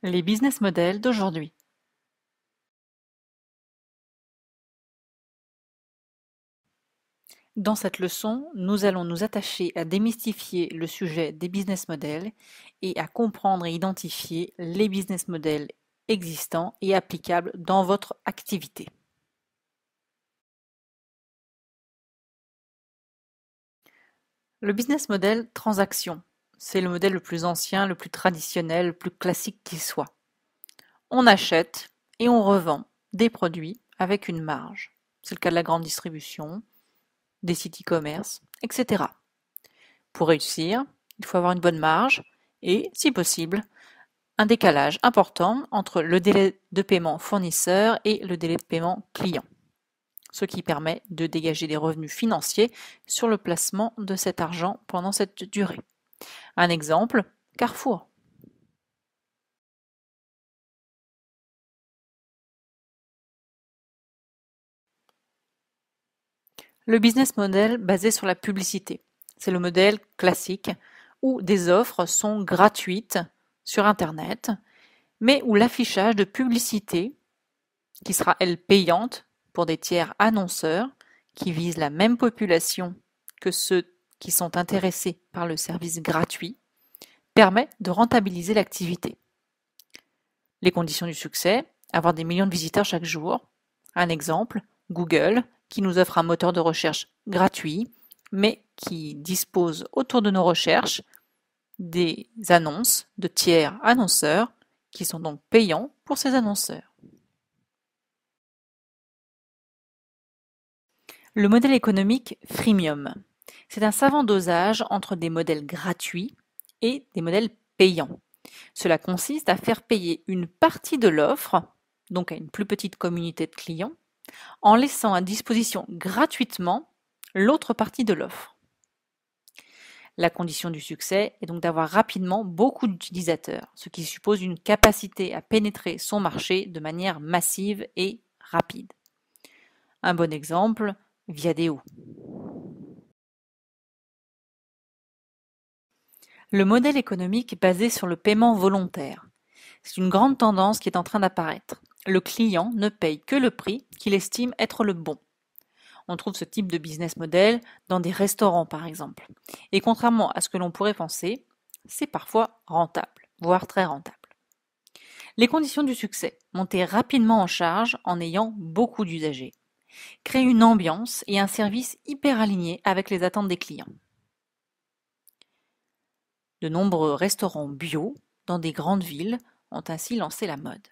Les business models d'aujourd'hui. Dans cette leçon, nous allons nous attacher à démystifier le sujet des business models et à comprendre et identifier les business models existants et applicables dans votre activité. Le business model transaction, c'est le modèle le plus ancien, le plus traditionnel, le plus classique qui soit. On achète et on revend des produits avec une marge. C'est le cas de la grande distribution, des sites e-commerce, etc. Pour réussir, il faut avoir une bonne marge et, si possible, un décalage important entre le délai de paiement fournisseur et le délai de paiement client, ce qui permet de dégager des revenus financiers sur le placement de cet argent pendant cette durée. Un exemple, Carrefour. Le business model basé sur la publicité. C'est le modèle classique où des offres sont gratuites sur Internet, mais où l'affichage de publicité, qui sera elle payante pour des tiers annonceurs qui visent la même population que ceux qui sont intéressés par le service gratuit, permet de rentabiliser l'activité. Les conditions du succès, avoir des millions de visiteurs chaque jour. Un exemple, Google, qui nous offre un moteur de recherche gratuit, mais qui dispose autour de nos recherches des annonces de tiers annonceurs qui sont donc payants pour ces annonceurs. Le modèle économique freemium, c'est un savant dosage entre des modèles gratuits et des modèles payants. Cela consiste à faire payer une partie de l'offre, donc à une plus petite communauté de clients, en laissant à disposition gratuitement l'autre partie de l'offre. La condition du succès est donc d'avoir rapidement beaucoup d'utilisateurs, ce qui suppose une capacité à pénétrer son marché de manière massive et rapide. Un bon exemple, Viadeo. Le modèle économique basé sur le paiement volontaire. C'est une grande tendance qui est en train d'apparaître. Le client ne paye que le prix qu'il estime être le bon. On trouve ce type de business model dans des restaurants par exemple. Et contrairement à ce que l'on pourrait penser, c'est parfois rentable, voire très rentable. Les conditions du succès. Monter rapidement en charge en ayant beaucoup d'usagers. Créer une ambiance et un service hyper aligné avec les attentes des clients. De nombreux restaurants bio dans des grandes villes ont ainsi lancé la mode.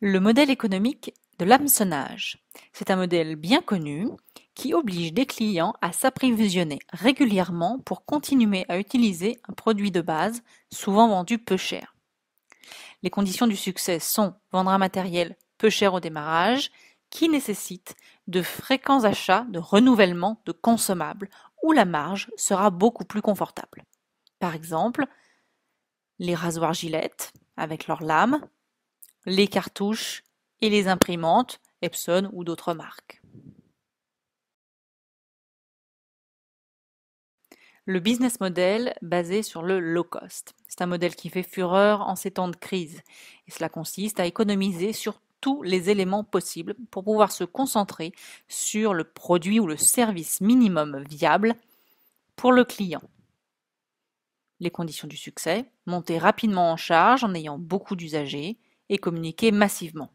Le modèle économique de l'hameçonnage. C'est un modèle bien connu qui oblige des clients à s'approvisionner régulièrement pour continuer à utiliser un produit de base, souvent vendu peu cher. Les conditions du succès sont vendre un matériel peu cher au démarrage, qui nécessite de fréquents achats de renouvellement de consommables, où la marge sera beaucoup plus confortable. Par exemple, les rasoirs Gillette avec leurs lames, les cartouches et les imprimantes Epson ou d'autres marques. Le business model basé sur le low cost. C'est un modèle qui fait fureur en ces temps de crise. Et cela consiste à économiser sur tous les éléments possibles pour pouvoir se concentrer sur le produit ou le service minimum viable pour le client. Les conditions du succès, monter rapidement en charge en ayant beaucoup d'usagers et communiquer massivement.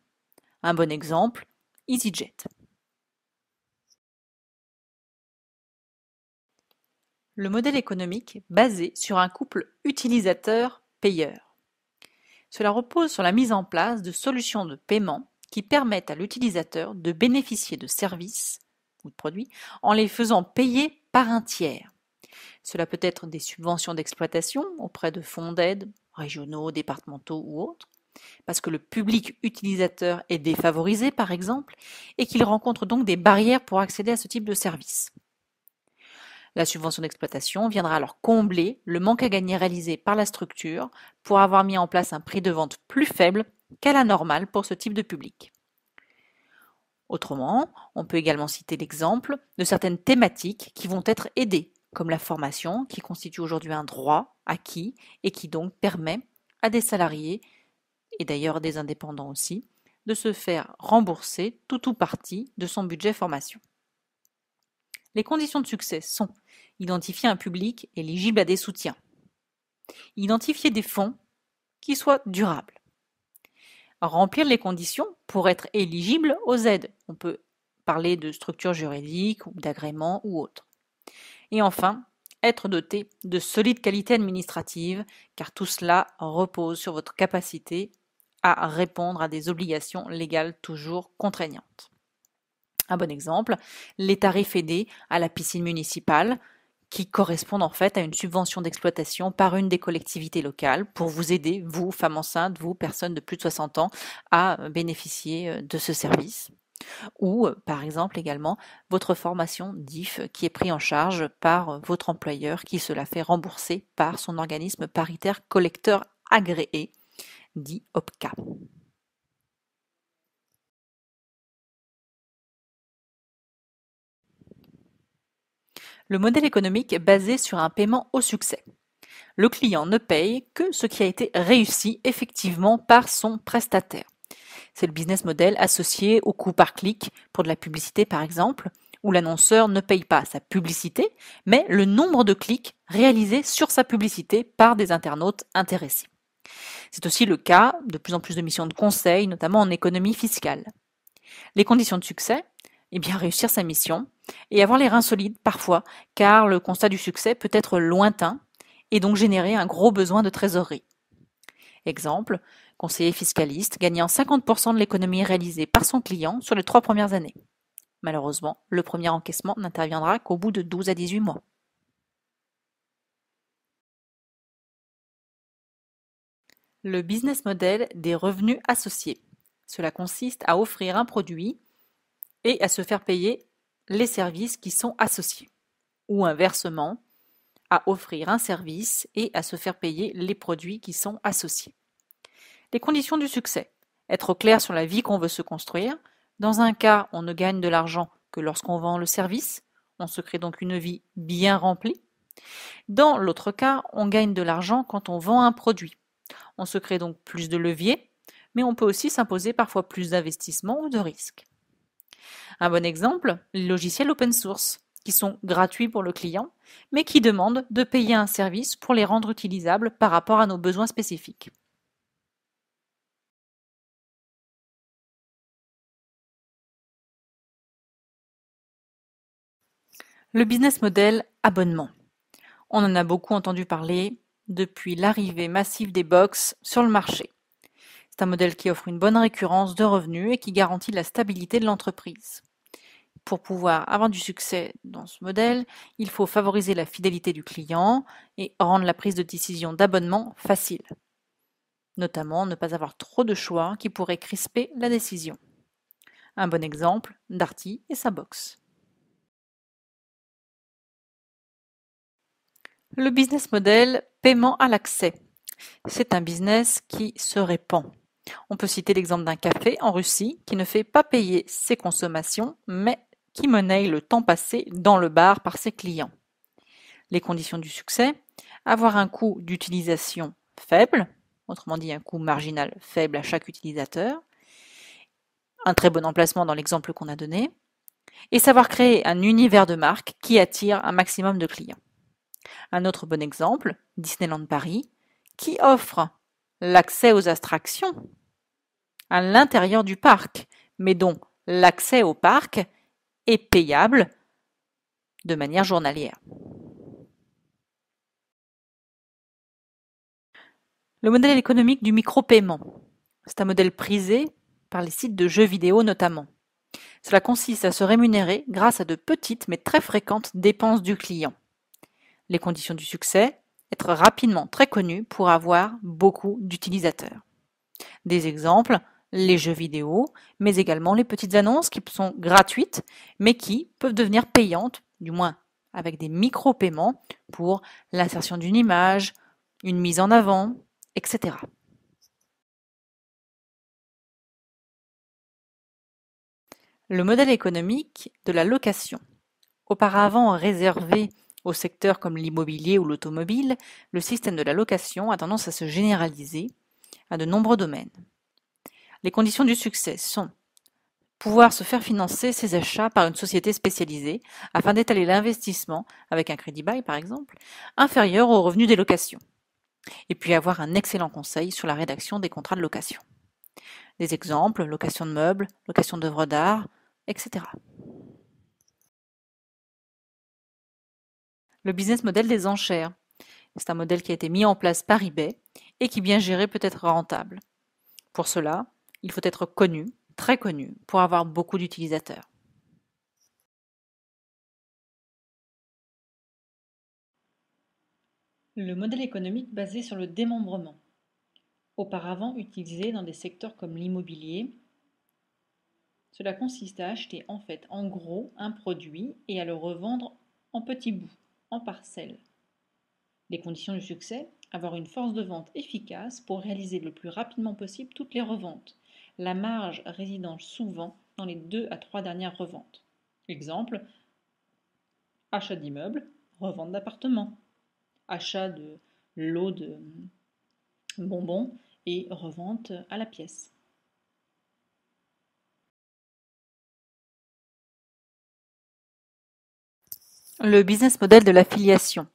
Un bon exemple, EasyJet. Le modèle économique basé sur un couple utilisateur-payeur. Cela repose sur la mise en place de solutions de paiement qui permettent à l'utilisateur de bénéficier de services ou de produits en les faisant payer par un tiers. Cela peut être des subventions d'exploitation auprès de fonds d'aide, régionaux, départementaux ou autres, parce que le public utilisateur est défavorisé par exemple, et qu'il rencontre donc des barrières pour accéder à ce type de service. La subvention d'exploitation viendra alors combler le manque à gagner réalisé par la structure pour avoir mis en place un prix de vente plus faible qu'à la normale pour ce type de public. Autrement, on peut également citer l'exemple de certaines thématiques qui vont être aidées comme la formation, qui constitue aujourd'hui un droit acquis et qui donc permet à des salariés, et d'ailleurs des indépendants aussi, de se faire rembourser tout ou partie de son budget formation. Les conditions de succès sont identifier un public éligible à des soutiens, identifier des fonds qui soient durables, remplir les conditions pour être éligible aux aides. On peut parler de structure juridique ou d'agrément ou autre. Et enfin, être doté de solides qualités administratives, car tout cela repose sur votre capacité à répondre à des obligations légales toujours contraignantes. Un bon exemple, les tarifs aidés à la piscine municipale, qui correspondent en fait à une subvention d'exploitation par une des collectivités locales pour vous aider, vous, femmes enceintes, vous, personnes de plus de 60 ans, à bénéficier de ce service. Ou, par exemple, également, votre formation DIF qui est prise en charge par votre employeur qui se la fait rembourser par son organisme paritaire collecteur agréé, dit OPCA. Le modèle économique est basé sur un paiement au succès. Le client ne paye que ce qui a été réussi effectivement par son prestataire. C'est le business model associé au coût par clic pour de la publicité par exemple, où l'annonceur ne paye pas sa publicité, mais le nombre de clics réalisés sur sa publicité par des internautes intéressés. C'est aussi le cas de plus en plus de missions de conseil, notamment en économie fiscale. Les conditions de succès, eh bien réussir sa mission et avoir les reins solides parfois, car le constat du succès peut être lointain et donc générer un gros besoin de trésorerie. Exemple, conseiller fiscaliste gagnant 50% de l'économie réalisée par son client sur les 3 premières années. Malheureusement, le premier encaissement n'interviendra qu'au bout de 12 à 18 mois. Le business model des revenus associés. Cela consiste à offrir un produit et à se faire payer les services qui sont associés. Ou inversement, à offrir un service et à se faire payer les produits qui sont associés. Les conditions du succès. Être clair sur la vie qu'on veut se construire. Dans un cas, on ne gagne de l'argent que lorsqu'on vend le service. On se crée donc une vie bien remplie. Dans l'autre cas, on gagne de l'argent quand on vend un produit. On se crée donc plus de leviers, mais on peut aussi s'imposer parfois plus d'investissement ou de risques. Un bon exemple, les logiciels open source, qui sont gratuits pour le client, mais qui demandent de payer un service pour les rendre utilisables par rapport à nos besoins spécifiques. Le business model abonnement. On en a beaucoup entendu parler depuis l'arrivée massive des box sur le marché. C'est un modèle qui offre une bonne récurrence de revenus et qui garantit la stabilité de l'entreprise. Pour pouvoir avoir du succès dans ce modèle, il faut favoriser la fidélité du client et rendre la prise de décision d'abonnement facile. Notamment, ne pas avoir trop de choix qui pourraient crisper la décision. Un bon exemple, Darty et sa box. Le business model paiement à l'accès. C'est un business qui se répand. On peut citer l'exemple d'un café en Russie qui ne fait pas payer ses consommations, mais qui monnaie le temps passé dans le bar par ses clients. Les conditions du succès, avoir un coût d'utilisation faible, autrement dit un coût marginal faible à chaque utilisateur, un très bon emplacement dans l'exemple qu'on a donné, et savoir créer un univers de marque qui attire un maximum de clients. Un autre bon exemple, Disneyland Paris, qui offre l'accès aux attractions à l'intérieur du parc, mais dont l'accès au parc est payable de manière journalière. Le modèle économique du micro-paiement. C'est un modèle prisé par les sites de jeux vidéo notamment. Cela consiste à se rémunérer grâce à de petites mais très fréquentes dépenses du client. Les conditions du succès, être rapidement très connu pour avoir beaucoup d'utilisateurs. Des exemples, les jeux vidéo, mais également les petites annonces qui sont gratuites, mais qui peuvent devenir payantes, du moins avec des micro-paiements pour l'insertion d'une image, une mise en avant, etc. Le modèle économique de la location. Auparavant réservé Au secteur comme l'immobilier ou l'automobile, le système de la location a tendance à se généraliser à de nombreux domaines. Les conditions du succès sont pouvoir se faire financer ses achats par une société spécialisée afin d'étaler l'investissement, avec un crédit bail par exemple, inférieur aux revenus des locations. Et puis avoir un excellent conseil sur la rédaction des contrats de location. Des exemples, location de meubles, location d'œuvres d'art, etc. Le business model des enchères. C'est un modèle qui a été mis en place par eBay et qui, bien géré, peut être rentable. Pour cela, il faut être connu, très connu, pour avoir beaucoup d'utilisateurs. Le modèle économique basé sur le démembrement. Auparavant utilisé dans des secteurs comme l'immobilier, cela consiste à acheter en gros un produit et à le revendre en petits bouts, en parcelles. Les conditions du succès, avoir une force de vente efficace pour réaliser le plus rapidement possible toutes les reventes, la marge résidant souvent dans les 2 à 3 dernières reventes. Exemple, achat d'immeubles, revente d'appartements, achat de lots de bonbons et revente à la pièce. Le business model de l'affiliation.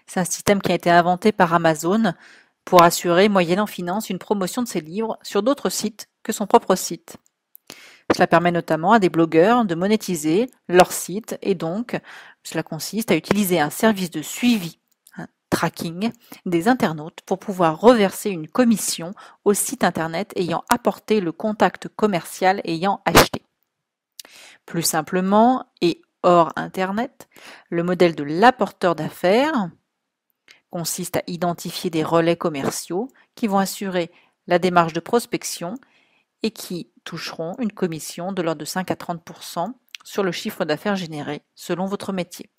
C'est un système qui a été inventé par Amazon pour assurer, moyennant finance, une promotion de ses livres sur d'autres sites que son propre site. Cela permet notamment à des blogueurs de monétiser leur site et donc cela consiste à utiliser un service de suivi, un tracking des internautes pour pouvoir reverser une commission au site internet ayant apporté le contact commercial ayant acheté. Plus simplement et hors internet, le modèle de l'apporteur d'affaires consiste à identifier des relais commerciaux qui vont assurer la démarche de prospection et qui toucheront une commission de l'ordre de 5 à 30% sur le chiffre d'affaires généré selon votre métier.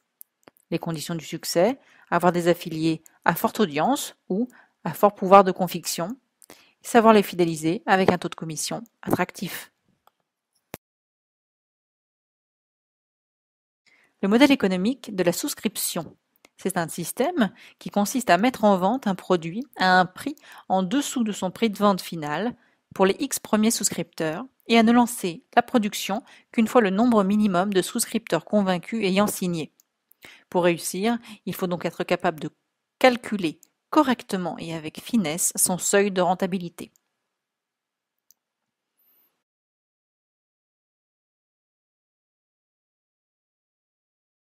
Les conditions du succès, avoir des affiliés à forte audience ou à fort pouvoir de conviction, savoir les fidéliser avec un taux de commission attractif. Le modèle économique de la souscription. C'est un système qui consiste à mettre en vente un produit à un prix en dessous de son prix de vente final pour les X premiers souscripteurs et à ne lancer la production qu'une fois le nombre minimum de souscripteurs convaincus ayant signé. Pour réussir, il faut donc être capable de calculer correctement et avec finesse son seuil de rentabilité.